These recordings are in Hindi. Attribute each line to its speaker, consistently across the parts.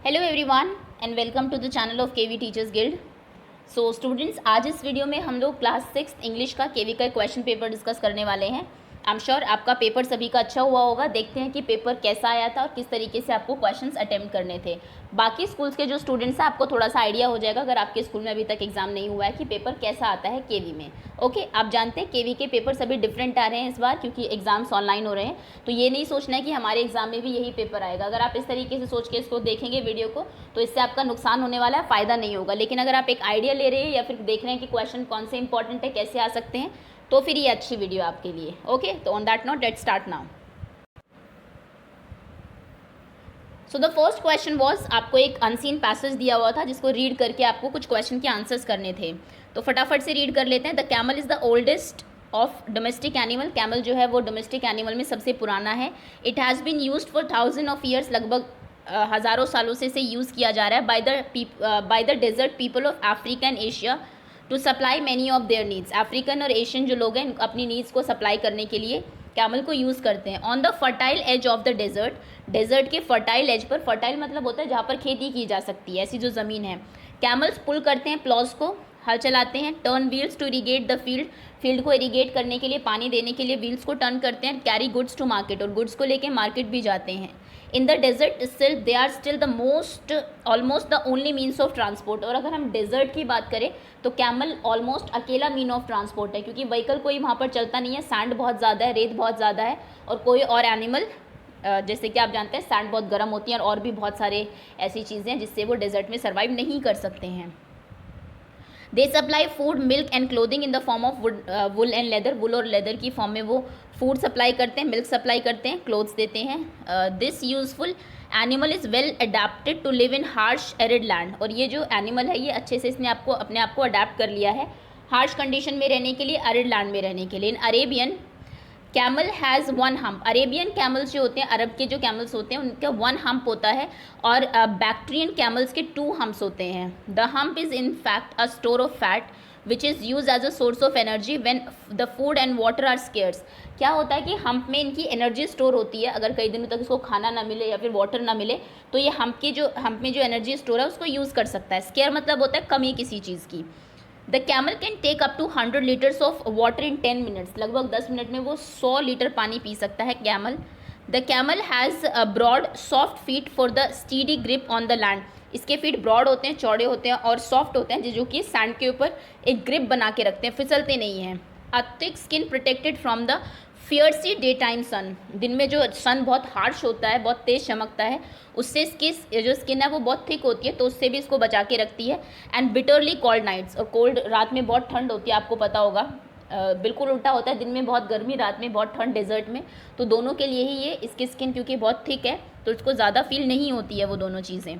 Speaker 1: Hello everyone and welcome to the channel of KV teachers guild. So students, आज इस वीडियो में हम लोग क्लास 6 इंग्लिश का केवी का क्वेश्चन पेपर डिस्कस करने वाले हैं। आई एम श्योर आपका पेपर सभी का अच्छा हुआ होगा। देखते हैं कि पेपर कैसा आया था और किस तरीके से आपको क्वेश्चंस अटेम्प्ट करने थे। बाकी स्कूल्स के जो स्टूडेंट्स हैं आपको थोड़ा सा आइडिया हो जाएगा अगर आपके स्कूल में अभी तक एग्जाम नहीं हुआ है कि पेपर कैसा आता है केवी में। ओके, आप जानते हैं केवी के पेपर सभी डिफरेंट आ रहे हैं इस बार, क्योंकि एग्जाम्स ऑनलाइन हो रहे हैं। तो ये नहीं सोचना है कि हमारे एग्जाम में भी यही पेपर आएगा। अगर आप इस तरीके से सोच के इसको देखेंगे वीडियो को, तो इससे आपका नुकसान होने वाला है, फ़ायदा नहीं होगा। लेकिन अगर आप एक आइडिया ले रहे हैं या फिर देख रहे हैं कि क्वेश्चन कौन से इंपॉर्टेंट है, कैसे आ सकते हैं, तो फिर ये अच्छी वीडियो आपके लिए। ओके, तो on that note let's start now. So the first question was, आपको एक अनसीन पैसेज दिया हुआ था जिसको रीड करके आपको कुछ क्वेश्चन के आंसर्स करने थे। तो फटाफट से रीड कर लेते हैं। The camel is the oldest of domestic animal. Camel जो है वो डोमेस्टिक एनिमल में सबसे पुराना है। It has been used for thousand of years. लगभग हज़ारों सालों से इसे यूज़ किया जा रहा है by the desert people of Africa and Asia to supply many of their needs. African और एशियन जो लोग हैं अपनी नीड्स को सप्लाई करने के लिए कैमल को यूज़ करते हैं। On the fertile edge of the desert, desert के फर्टाइल एज पर, फर्टाइल मतलब होता है जहाँ पर खेती की जा सकती है, ऐसी जो ज़मीन है। कैमल्स पुल करते हैं प्लॉज को, हल चलाते हैं। Turn wheels to irrigate the field, field को इरीगेट करने के लिए, पानी देने के लिए व्हील्स को टर्न करते हैं। कैरी गुड्स टू मार्केट, और गुड्स को लेके मार्केट भी जाते हैं। In the desert still they are still the almost the only means of transport. और अगर हम डेजर्ट की बात करें तो कैमल ऑलमोस्ट अकेला मीन ऑफ ट्रांसपोर्ट है, क्योंकि व्हीकल कोई वहाँ पर चलता नहीं है। सैंड बहुत ज़्यादा है, रेत बहुत ज़्यादा है, और कोई और एनिमल, जैसे कि आप जानते हैं सैंड बहुत गर्म होती है और भी बहुत सारे ऐसी चीज़ें हैं जिससे वो डेजर्ट में सर्वाइव नहीं कर सकते हैं। They supply food, milk and clothing in the form of wool and leather. Wool और लेदर की फॉर्म में वो फूड सप्लाई करते हैं, मिल्क सप्लाई करते हैं, क्लोथ्स देते हैं। This useful animal is well adapted to live in harsh arid land. और ये जो एनिमल है ये अच्छे से इसने अपने आप को अडेप्ट कर लिया है हार्श कंडीशन में रहने के लिए, एरिड लैंड में रहने के लिए। In Arabian camel has one hump. Arabian camels जो होते हैं, अरब के जो कैमल्स होते हैं उनका वन हम्प होता है, और बैक्ट्रियन कैमल्स के टू हम्प्स होते हैं। The hump is in fact a store of fat which is use as a source of energy when the food and water are scarce. क्या होता है कि हम्प में इनकी एनर्जी स्टोर होती है। अगर कई दिनों तक इसको खाना ना मिले या फिर वाटर ना मिले तो ये हम्प में जो एनर्जी स्टोर है उसको यूज़ कर सकता है। स्केयर मतलब होता है कमी किसी चीज़ की। The camel can take up to 100 litres of water in 10 minutes. लगभग 10 मिनट में वो 100 लीटर पानी पी सकता है camel. The camel has broad soft feet for the steady grip on the land. इसके फीट ब्रॉड होते हैं, चौड़े होते हैं और सॉफ्ट होते हैं, जो कि सैंड के ऊपर एक ग्रिप बना के रखते हैं, फिसलते नहीं हैं। A thick skin protected from the fierce day time sun. दिन में जो सन बहुत हार्श होता है, बहुत तेज़ चमकता है, उससे इसकी जो स्किन है वो बहुत थिक होती है, तो उससे भी इसको बचा के रखती है। एंड बिटरली कोल्ड नाइट्स, और कोल्ड, रात में बहुत ठंड होती है, आपको पता होगा। बिल्कुल उल्टा होता है, दिन में बहुत गर्मी, रात में बहुत ठंड डेजर्ट में। तो दोनों के लिए ही ये इसकी स्किन क्योंकि बहुत थिक है तो उसको ज़्यादा फील नहीं होती है वो दोनों चीज़ें।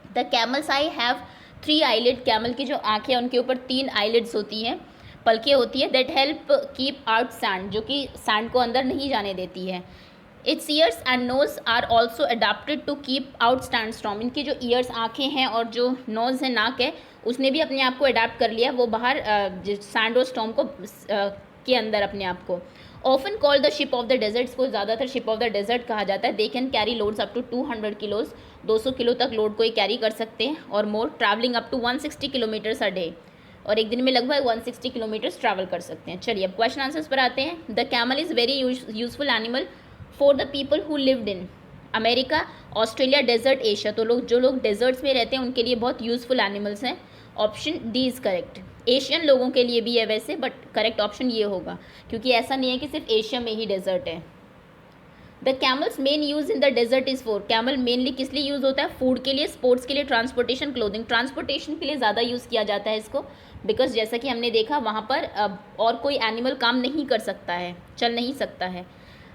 Speaker 1: The camels eye have 3 eyelid. Camel की जो आँखें हैं उनके ऊपर 3 आईलिड्स होती हैं, पलकें होती है। That help keep out sand, जो कि सैंड को अंदर नहीं जाने देती है। Its ears and nose are also adapted to keep out sand storm. इनकी जो ईयर्स, आँखें हैं, और जो नोज़ है, नाक है, उसने भी अपने आप को अडाप्ट कर लिया, वो बाहर सैंड और स्टॉर्म को के अंदर अपने आप को। Often call the ship of the deserts को ज़्यादातर शिप ऑफ द डेजर्ट कहा जाता है। They can carry loads up to 200 kilos. 200 kilo तक लोड को ये कैरी कर सकते हैं और more. Travelling up to 160 kilometres a day, और एक दिन में लगभग 160 किलोमीटर्स ट्रैवल कर सकते हैं। चलिए अब क्वेश्चन आंसर्स पर आते हैं। The camel is very useful animal for the people who lived in America, Australia, desert, Asia. तो जो लोग डेजर्ट्स में रहते हैं उनके लिए बहुत यूजफुल एनिमल्स हैं। Option D is correct. Asian लोगों के लिए भी है वैसे, बट करेक्ट ऑप्शन ये होगा, क्योंकि ऐसा नहीं है कि सिर्फ एशिया में ही डेजर्ट है। The camels main use in the desert is for. Camel mainly किस लिए यूज़ होता है? फूड के लिए, स्पोर्ट्स के लिए, ट्रांसपोर्टेशन, क्लोथिंग। ट्रांसपोर्टेशन के लिए ज़्यादा यूज़ किया जाता है इसको, बिकॉज जैसा कि हमने देखा वहाँ पर और कोई एनिमल काम नहीं कर सकता है, चल नहीं सकता है।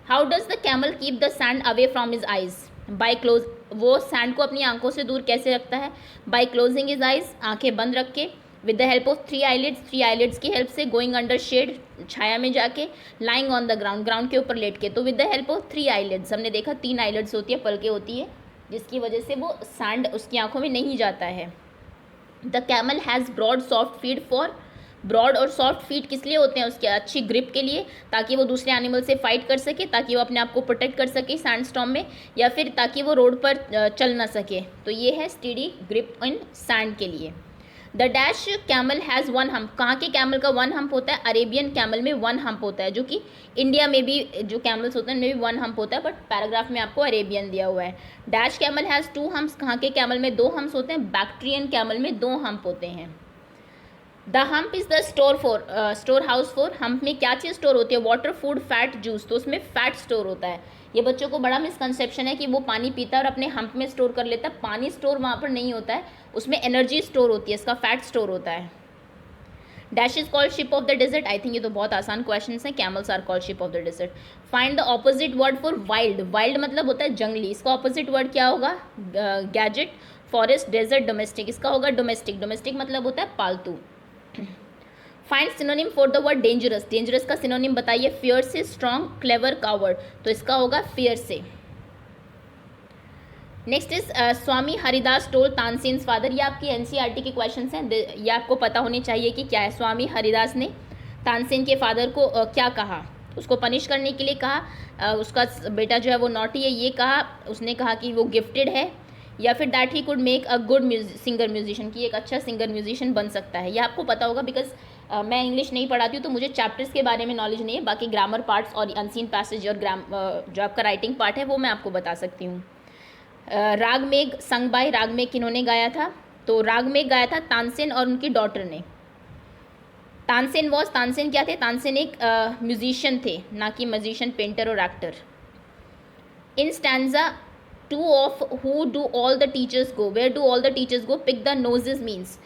Speaker 1: How does the camel keep the sand away from his eyes? By close, वो सैंड को अपनी आंखों से दूर कैसे रखता है? बाय क्लोजिंग हिज आइज़, आंखें बंद रख के। With the help of 3 eyelids, 3 eyelids की हेल्प से। गोइंग अंडर शेड, छाया में जाके। Lying on the ground, ground के ऊपर लेट के। तो with the help of 3 eyelids, हमने देखा 3 आईलिड्स होती है, पलकें होती है, जिसकी वजह से वो सैंड उसकी आंखों में नहीं जाता है। The camel has broad soft feet for broad और सॉफ्ट फीट किस लिए होते हैं? उसके अच्छी ग्रिप के लिए, ताकि वो दूसरे एनिमल से फाइट कर सके, ताकि वो अपने आप को प्रोटेक्ट कर सके सैंडस्टॉर्म में, या फिर ताकि वो रोड पर चल ना सके। तो ये है स्टेडी ग्रिप इन सैंड के लिए। The dash camel has one hump, कहाँ के कैमल का वन हम्प होता है? अरेबियन कैमल में वन हम्प होता है, जो कि इंडिया में भी जो कैमल्स होते हैं उनमें भी वन हम्प होता है, बट पैराग्राफ में आपको अरेबियन दिया हुआ है। Dash camel has two humps, कहाँ के कैमल में दो हम्प्स होते हैं? बैक्ट्रियन कैमल में दो हम्प होते हैं। The hump is the store house for, hump में क्या चीज़ स्टोर होती है? वाटर, फूड, फैट, जूस, तो उसमें फैट स्टोर होता है। ये बच्चों को बड़ा मिसकंसेप्शन है कि वो पानी पीता है और अपने हम्प में स्टोर कर लेता है। पानी स्टोर वहाँ पर नहीं होता है, उसमें एनर्जी स्टोर होती है, इसका फैट स्टोर होता है। Dash is called ship of the desert, I think ये तो बहुत आसान क्वेश्चन है। Camels are called ship of the desert. Find the opposite word for wild, wild मतलब होता है जंगली, इसका ऑपोजिट वर्ड क्या होगा? गैजेट, फॉरेस्ट, डेजर्ट, डोमेस्टिक, इसका होगा डोमेस्टिक। डोमेस्टिक मतलब होता है पालतू। Find synonym for the word dangerous, dangerous का सिनोनिम बताइए। फियर से, स्ट्रॉन्ग, क्लेवर, कावर्ड, तो इसका होगा फियर से। Next is Swami Haridas told Tansen's father, ये आपकी एनसीईआरटी के क्वेश्चंस हैं, ये आपको पता होने चाहिए कि क्या है। स्वामी हरिदास ने तानसेन के फादर को क्या कहा? उसको पनिश करने के लिए कहा, उसका बेटा जो है वो नॉटी है ये कहा, उसने कहा कि वो गिफ्टेड है, या फिर that he could make a good singer musician, की एक अच्छा सिंगर म्यूजिशियन बन सकता है। ये आपको पता होगा बिकॉज मैं इंग्लिश नहीं पढ़ाती हूँ, तो मुझे चैप्टर्स के बारे में नॉलेज नहीं है। बाकी ग्रामर पार्ट्स और अनसीन पैसेज और जो आपका राइटिंग पार्ट है वो मैं आपको बता सकती हूँ। राग मेघ संग बाय, राग मेघ किन्होंने गाया था? तो राग मेघ गाया था तानसेन और उनकी डॉटर ने। तानसेन क्या थे? तानसेन एक म्यूजिशियन थे, ना कि म्यूजिशियन, पेंटर और actor. In stanza two of who do all the teachers go, where do all the teachers go, pick the noses means,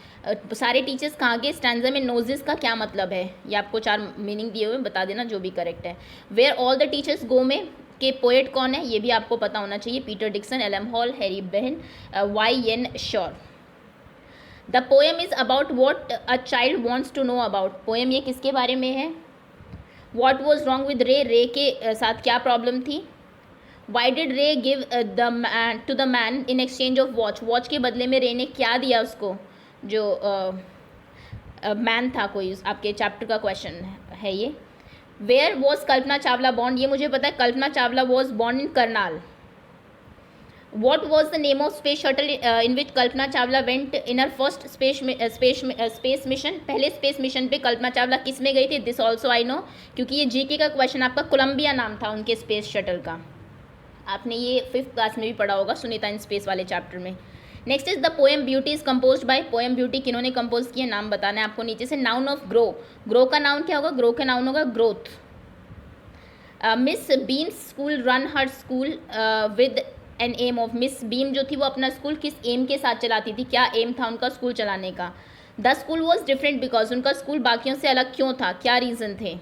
Speaker 1: सारे टीचर्स कहाँ गए? स्टैंजा में नोजेस का क्या मतलब है? ये आपको 4 मीनिंग दिए हुए, बता देना जो भी करेक्ट है। वेयर ऑल द टीचर्स गो में के पोएट कौन है? ये भी आपको पता होना चाहिए। Peter Dixon, LM Hall, Harry Behn, YN. Shore. The poem is about what a child wants to know about, poem ये किसके बारे में है? वॉट वॉज रॉन्ग विद रे, रे के साथ क्या प्रॉब्लम थी? Why did Ray give to the man in exchange of watch, watch के बदले में रे ने क्या दिया उसको? जो मैन था कोई, आपके चैप्टर का क्वेश्चन है ये। Where was Kalpana Chawla born, ये मुझे पता है, Kalpana Chawla was born in Karnal. What was the name of space shuttle in which Kalpana Chawla went in her first space mission, पहले स्पेस मिशन पे कल्पना चावला किस में गई थी? दिस ऑल्सो आई नो, क्योंकि ये जीके का क्वेश्चन आपका, कोलंबिया नाम था उनके स्पेस शटल का, आपने ये 5th क्लास में भी पढ़ा होगा सुनीता इन स्पेस वाले चैप्टर में। Next is the poem beauty is compose by, poem beauty किन्होंने कंपोज किया? नाम बताना है आपको नीचे से। नाउन ऑफ ग्रो, ग्रो का नाउन क्या होगा? ग्रो का नाउन होगा growth. Miss Beam school run her school with an aim of, Miss Beam जो थी वो अपना स्कूल किस एम के साथ चलाती थी? क्या एम था उनका स्कूल चलाने का? The school was different because, उनका स्कूल बाकियों से अलग क्यों था? क्या रीज़न थे?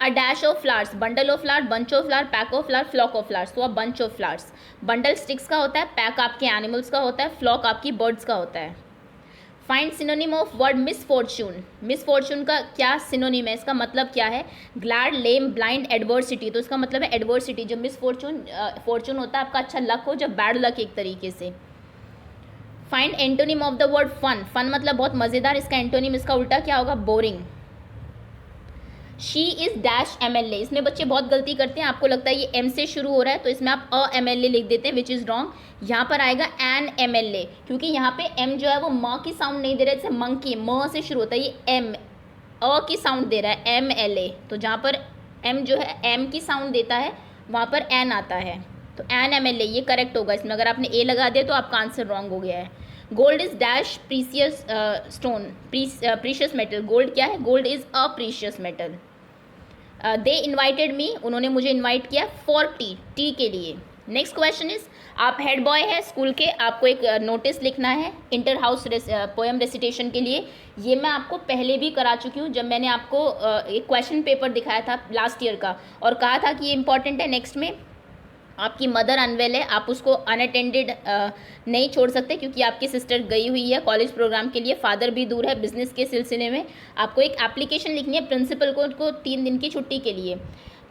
Speaker 1: A dash of flowers, bundle of flower, bunch of flower, pack of flower, flock of flowers, तो a bunch of flowers. Bundle sticks का होता है, पैक आपके एनिमल्स का होता है, फ्लॉक आपकी बर्ड्स का होता है। Find synonym of word misfortune, misfortune का क्या सिनोनिम है? इसका मतलब क्या है? ग्लैड, लेम, ब्लाइंड, एडवर्सिटी, तो इसका मतलब है एडवर्सिटी। जब मिसफॉर्चून, फॉर्चून होता है आपका अच्छा लक हो, जब बैड लक एक तरीके से। Find antonym of the word fun, fun मतलब बहुत मज़ेदार, इसका एंटोनिम, इसका उल्टा क्या होगा? Boring. She is dash MLA, इसमें बच्चे बहुत गलती करते हैं, आपको लगता है ये M से शुरू हो रहा है तो इसमें आप MLA लिख देते हैं, विच इज़ रॉन्ग। यहाँ पर आएगा एन MLA, क्योंकि यहाँ पे M जो है वो म की साउंड नहीं दे रहा है, जैसे मंकी म से शुरू होता है, ये M की साउंड दे रहा है, MLA। तो जहाँ पर M जो है M की साउंड देता है वहाँ पर N आता है, तो एन MLA ये करेक्ट होगा। इसमें अगर आपने A लगा दिया तो आपका आंसर रॉन्ग हो गया है। Gold is dash precious stone, precious metal, gold क्या है? Gold is a precious metal. They invited मी, उन्होंने मुझे इन्वाइट किया, फॉर टी, टी के लिए। नेक्स्ट क्वेश्चन इज, आप हेड बॉय है स्कूल के, आपको एक नोटिस लिखना है इंटर हाउस पोएम रेसिटेशन के लिए। ये मैं आपको पहले भी करा चुकी हूँ, जब मैंने आपको एक क्वेश्चन पेपर दिखाया था लास्ट ईयर का और कहा था कि ये इंपॉर्टेंट है। नेक्स्ट में आपकी मदर अनवेल है, आप उसको अनअटेंडेड नहीं छोड़ सकते क्योंकि आपकी सिस्टर गई हुई है कॉलेज प्रोग्राम के लिए, फादर भी दूर है बिजनेस के सिलसिले में। आपको एक एप्लीकेशन लिखनी है प्रिंसिपल को 3 दिन की छुट्टी के लिए।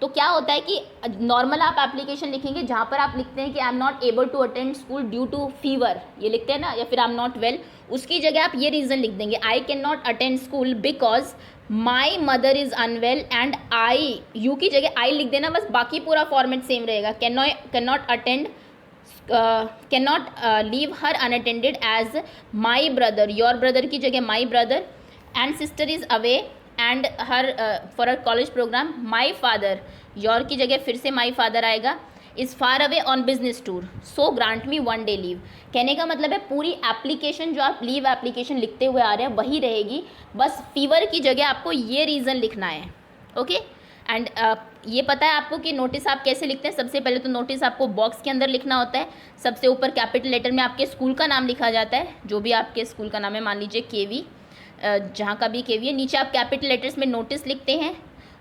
Speaker 1: तो क्या होता है कि नॉर्मल आप एप्लीकेशन लिखेंगे जहाँ पर आप लिखते हैं कि I am not able to attend school due to fever, ये लिखते हैं ना, या फिर आई एम नॉट वेल, उसकी जगह आप ये रीज़न लिख देंगे, I can not attend school because my mother is unwell and I, you की जगह आई लिख देना बस, बाकी पूरा फॉर्मेट सेम रहेगा। Can not attend, can not leave her unattended as my brother, your brother की जगह my brother, and sister is away and her for a college program, my father, your की जगह फिर से माई फादर आएगा, is far away on business tour, so grant me 1 day leave. कहने का मतलब है पूरी एप्लीकेशन जो आप लीव एप्लीकेशन लिखते हुए आ रहे हैं वही रहेगी, बस फीवर की जगह आपको ये रीज़न लिखना है। ओके एंड ये पता है आपको कि नोटिस आप कैसे लिखते हैं। सबसे पहले तो नोटिस आपको बॉक्स के अंदर लिखना होता है, सबसे ऊपर कैपिटल लेटर में आपके स्कूल का नाम लिखा जाता है, जो भी आपके स्कूल का नाम है, मान लीजिए केवी, जहाँ का भी केवी है, नीचे आप कैपिटल लेटर्स में नोटिस लिखते हैं,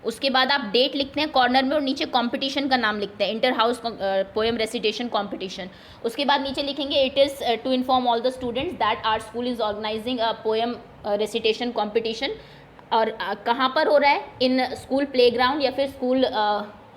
Speaker 1: उसके बाद आप डेट लिखते हैं कॉर्नर में, और नीचे कंपटीशन का नाम लिखते हैं, inter house poem recitation competition. उसके बाद नीचे लिखेंगे it is to inform all the students that our school is organising a poem recitation competition, और कहाँ पर हो रहा है, इन स्कूल प्लेग्राउंड या फिर स्कूल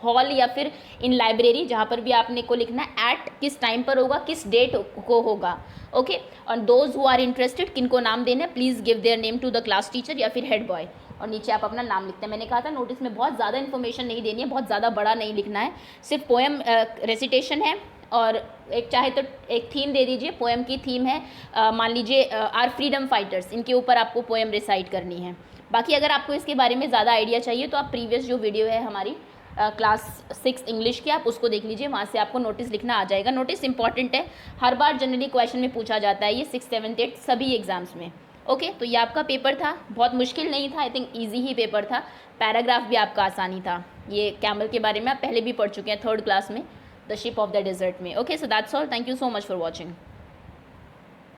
Speaker 1: हॉल या फिर इन लाइब्रेरी, जहाँ पर भी आपने को लिखना है, एट किस टाइम पर होगा, किस डेट को होगा। ओके, और दोज हु आर इंटरेस्टेड, किनको नाम देना है, please give their name to the class teacher या फिर हेड बॉय, और नीचे आप अपना नाम लिखते हैं। मैंने कहा था नोटिस में बहुत ज़्यादा इन्फॉर्मेशन नहीं देनी है, बहुत ज़्यादा बड़ा नहीं लिखना है, सिर्फ पोएम रेसिटेशन है, और एक चाहे तो एक थीम दे दीजिए, पोएम की थीम है मान लीजिए आर फ्रीडम फाइटर्स, इनके ऊपर आपको पोएम रिसाइट करनी है। बाकी अगर आपको इसके बारे में ज़्यादा आइडिया चाहिए तो आप प्रीवियस जो वीडियो है हमारी क्लास 6 इंग्लिश की, आप उसको देख लीजिए, वहाँ से आपको नोटिस लिखना आ जाएगा। नोटिस इंपॉर्टेंट है, हर बार जनरली क्वेश्चन में पूछा जाता है ये 6, 7, 8 सभी एग्जाम्स में। ओके, तो ये आपका पेपर था, बहुत मुश्किल नहीं था, I think easy he paper था। पैराग्राफ भी आपका आसानी था। ये कैमल के बारे में आप पहले भी पढ़ चुके हैं 3rd क्लास में, the ship of the desert में। Okay, so that's all, thank you so much for watching.